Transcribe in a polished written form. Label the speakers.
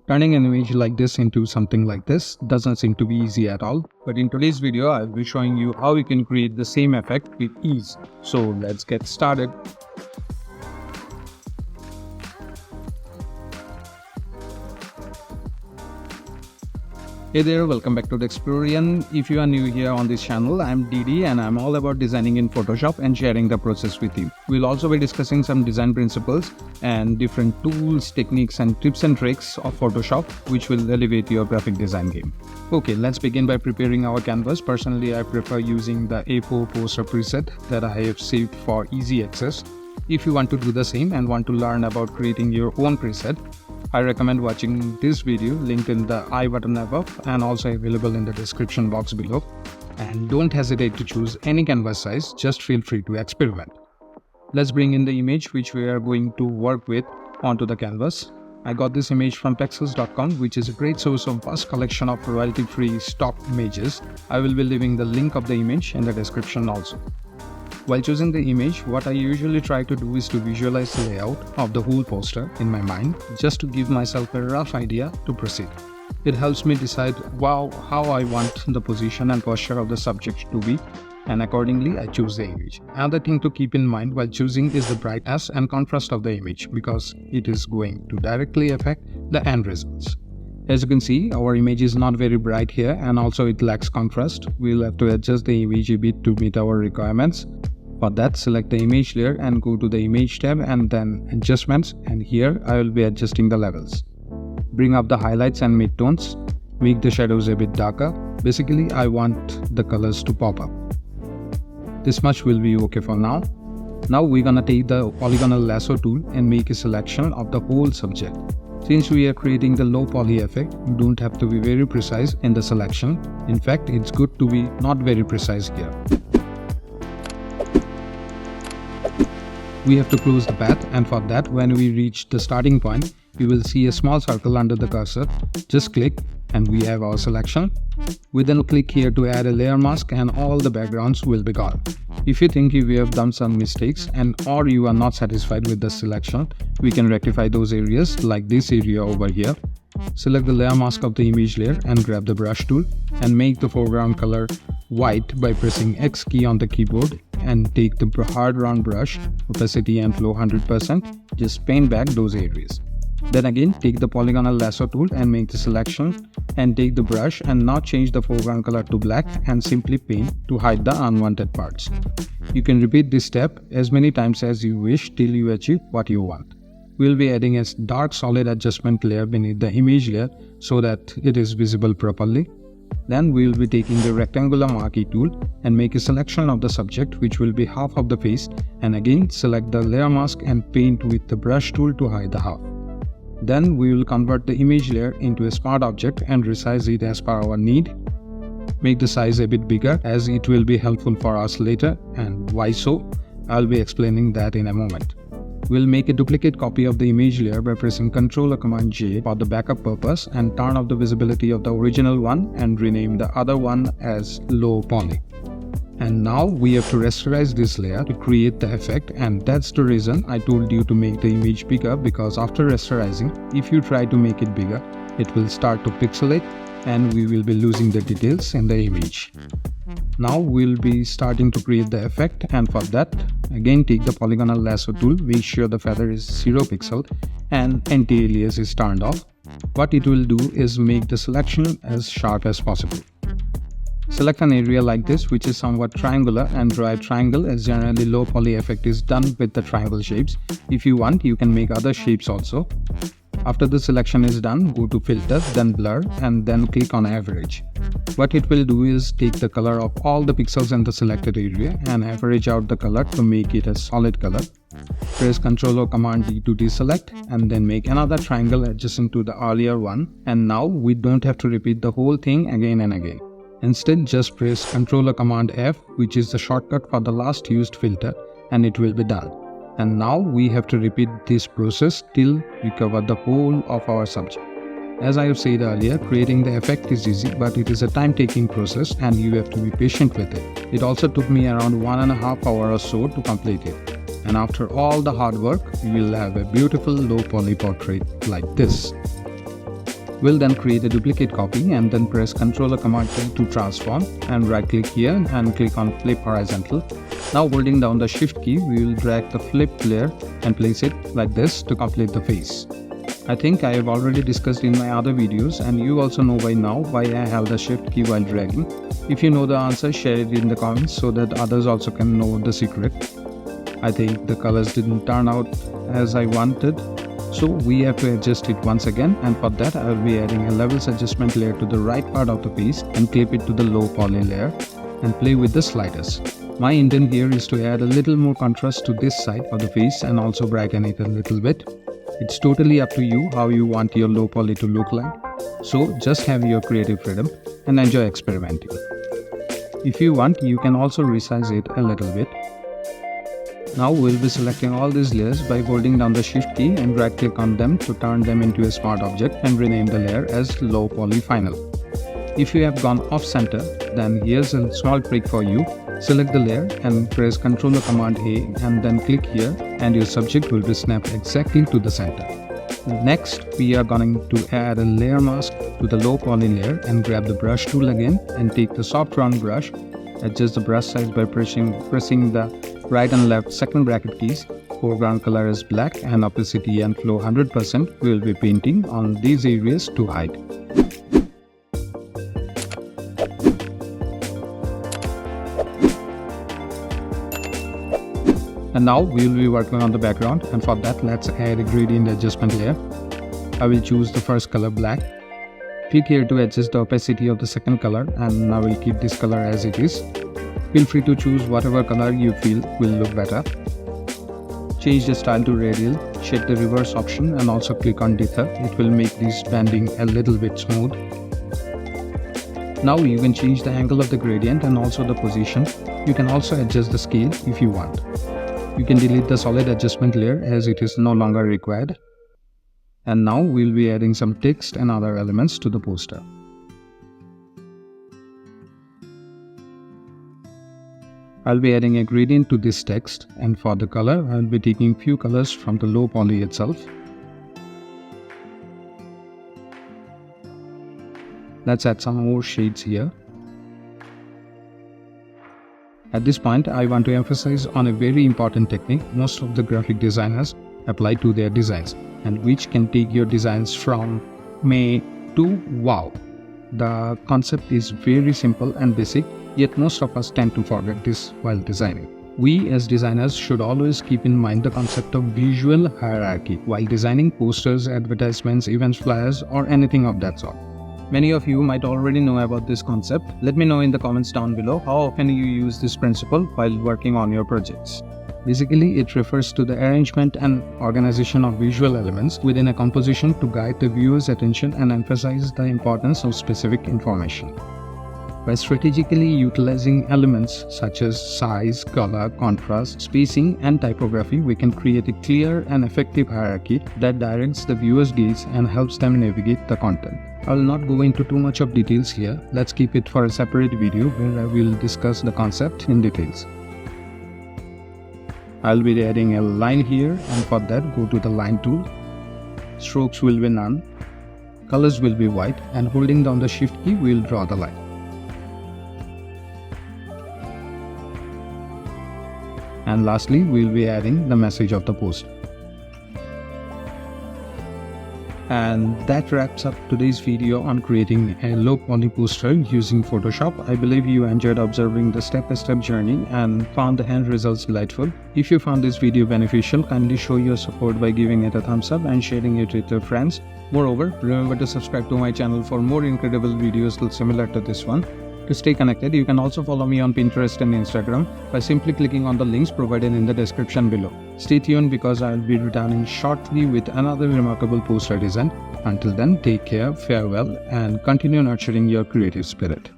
Speaker 1: Turning an image like this into something like this doesn't seem to be easy at all, but in today's video I'll be showing you how you can create the same effect with ease. So let's get started. Hey there, welcome back to Dexplorion. If you are new here on this channel, I'm Didi and I'm all about designing in Photoshop and sharing the process with you. We'll also be discussing some design principles and different tools, techniques and tips and tricks of Photoshop which will elevate your graphic design game. Okay, let's begin by preparing our canvas. Personally, I prefer using the A4 poster preset that I have saved for easy access. If you want to do the same and want to learn about creating your own preset, I recommend watching this video linked in the I button above and also available in the description box below. And don't hesitate to choose any canvas size, just feel free to experiment. Let's bring in the image which we are going to work with onto the canvas. I got this image from pexels.com, which is a great source of vast collection of royalty-free stock images. I will be leaving the link of the image in the description also. While choosing the image, what I usually try to do is to visualize the layout of the whole poster in my mind, just to give myself a rough idea to proceed. It helps me decide how I want the position and posture of the subject to be, and accordingly I choose the image. Another thing to keep in mind while choosing is the brightness and contrast of the image, because it is going to directly affect the end results. As you can see, our image is not very bright here and also it lacks contrast. We'll have to adjust the image a bit to meet our requirements. For that, select the image layer and go to the image tab and then adjustments, and here I will be adjusting the levels. Bring up the highlights and midtones, make the shadows a bit darker. Basically, I want the colors to pop up. This much will be okay for now. Now we're gonna take the Polygonal Lasso Tool and make a selection of the whole subject. Since we are creating the low poly effect, you don't have to be very precise in the selection. In fact, it's good to be not very precise here. We have to close the path, and for that, when we reach the starting point, you will see a small circle under the cursor. Just click and we have our selection. We then click here to add a layer mask and all the backgrounds will be gone. If you think you have done some mistakes or you are not satisfied with the selection, we can rectify those areas like this area over here. Select the layer mask of the image layer and grab the brush tool and make the foreground color white by pressing X key on the keyboard, and take the hard round brush, opacity and flow 100%, just paint back those areas. Then again take the Polygonal Lasso tool and make the selection and take the brush and now change the foreground color to black and simply paint to hide the unwanted parts. You can repeat this step as many times as you wish till you achieve what you want. We'll be adding a dark solid adjustment layer beneath the image layer so that it is visible properly. Then we will be taking the rectangular Marque tool and make a selection of the subject which will be half of the face, and again select the layer mask and paint with the brush tool to hide the half. Then we will convert the image layer into a smart object and resize it as per our need. Make the size a bit bigger as it will be helpful for us later, and why so? I'll be explaining that in a moment. We'll make a duplicate copy of the image layer by pressing Ctrl or Command J for the backup purpose and turn off the visibility of the original one and rename the other one as low poly. And now we have to rasterize this layer to create the effect, and that's the reason I told you to make the image bigger, because after rasterizing, if you try to make it bigger, it will start to pixelate and we will be losing the details in the image. Now we'll be starting to create the effect, and for that, again take the Polygonal Lasso tool, make sure the feather is 0 pixel and anti-alias is turned off. What it will do is make the selection as sharp as possible. Select an area like this which is somewhat triangular and draw a triangle, as generally low poly effect is done with the triangle shapes. If you want, you can make other shapes also. After the selection is done, go to filter, then blur, and then click on average. What it will do is take the color of all the pixels in the selected area and average out the color to make it a solid color. Press Ctrl or Command D to deselect and then make another triangle adjacent to the earlier one, and now we don't have to repeat the whole thing again and again. Instead, just press Ctrl or Command F, which is the shortcut for the last used filter, and it will be done. And now we have to repeat this process till we cover the whole of our subject. As I have said earlier, creating the effect is easy, but it is a time-taking process and you have to be patient with it. It also took me around 1.5 hours or so to complete it. And after all the hard work, you will have a beautiful low poly portrait like this. We'll then create a duplicate copy and then press Ctrl or Command to transform, and right click here and click on flip horizontal. Now holding down the shift key, we will drag the flipped layer and place it like this to complete the face. I think I have already discussed in my other videos, and you also know by now why I held the shift key while dragging. If you know the answer, share it in the comments so that others also can know the secret. I think the colors didn't turn out as I wanted, so we have to adjust it once again, and for that I will be adding a levels adjustment layer to the right part of the face and clip it to the low poly layer and play with the sliders. My intent here is to add a little more contrast to this side of the face and also brighten it a little bit. It's totally up to you how you want your low poly to look like, so just have your creative freedom and enjoy experimenting. If you want, you can also resize it a little bit. Now we'll be selecting all these layers by holding down the shift key and right click on them to turn them into a smart object and rename the layer as low poly final. If you have gone off center, then here's a small trick for you. Select the layer and press Ctrl or Command A and then click here, and your subject will be snapped exactly to the center. Next, we are going to add a layer mask to the low poly layer and grab the brush tool again and take the soft round brush. Adjust the brush size by pressing the right and left second bracket keys. Foreground color is black and opacity and flow 100%. We will be painting on these areas to hide. And now we will be working on the background, and for that let's add a gradient adjustment layer. I will choose the first color, black. Click here to adjust the opacity of the second color, and I will keep this color as it is. Feel free to choose whatever color you feel will look better. Change the style to radial, check the reverse option and also click on dither. It will make this banding a little bit smooth. Now you can change the angle of the gradient and also the position. You can also adjust the scale if you want. You can delete the solid adjustment layer as it is no longer required. And now we'll be adding some text and other elements to the poster. I'll be adding a gradient to this text, and for the color, I'll be taking few colors from the low poly itself. Let's add some more shades here. At this point, I want to emphasize on a very important technique most of the graphic designers apply to their designs, and which can take your designs from meh to wow. The concept is very simple and basic, yet most of us tend to forget this while designing. We as designers should always keep in mind the concept of visual hierarchy while designing posters, advertisements, events, flyers, or anything of that sort. Many of you might already know about this concept. Let me know in the comments down below how often you use this principle while working on your projects. Basically, it refers to the arrangement and organization of visual elements within a composition to guide the viewer's attention and emphasize the importance of specific information. By strategically utilizing elements such as size, color, contrast, spacing, and typography, we can create a clear and effective hierarchy that directs the viewer's gaze and helps them navigate the content. I will not go into too much of details here. Let's keep it for a separate video where I will discuss the concept in details. I'll be adding a line here, and for that go to the line tool. Strokes will be none. Colors will be white, and holding down the shift key we will draw the line. And lastly, we will be adding the message of the poster. And that wraps up today's video on creating a low poly poster using Photoshop. I believe you enjoyed observing the step-by-step journey and found the end results delightful. If you found this video beneficial, kindly show your support by giving it a thumbs up and sharing it with your friends. Moreover, remember to subscribe to my channel for more incredible videos similar to this one. To stay connected, you can also follow me on Pinterest and Instagram by simply clicking on the links provided in the description below. Stay tuned because I will be returning shortly with another remarkable poster design. Until then, take care, farewell, and continue nurturing your creative spirit.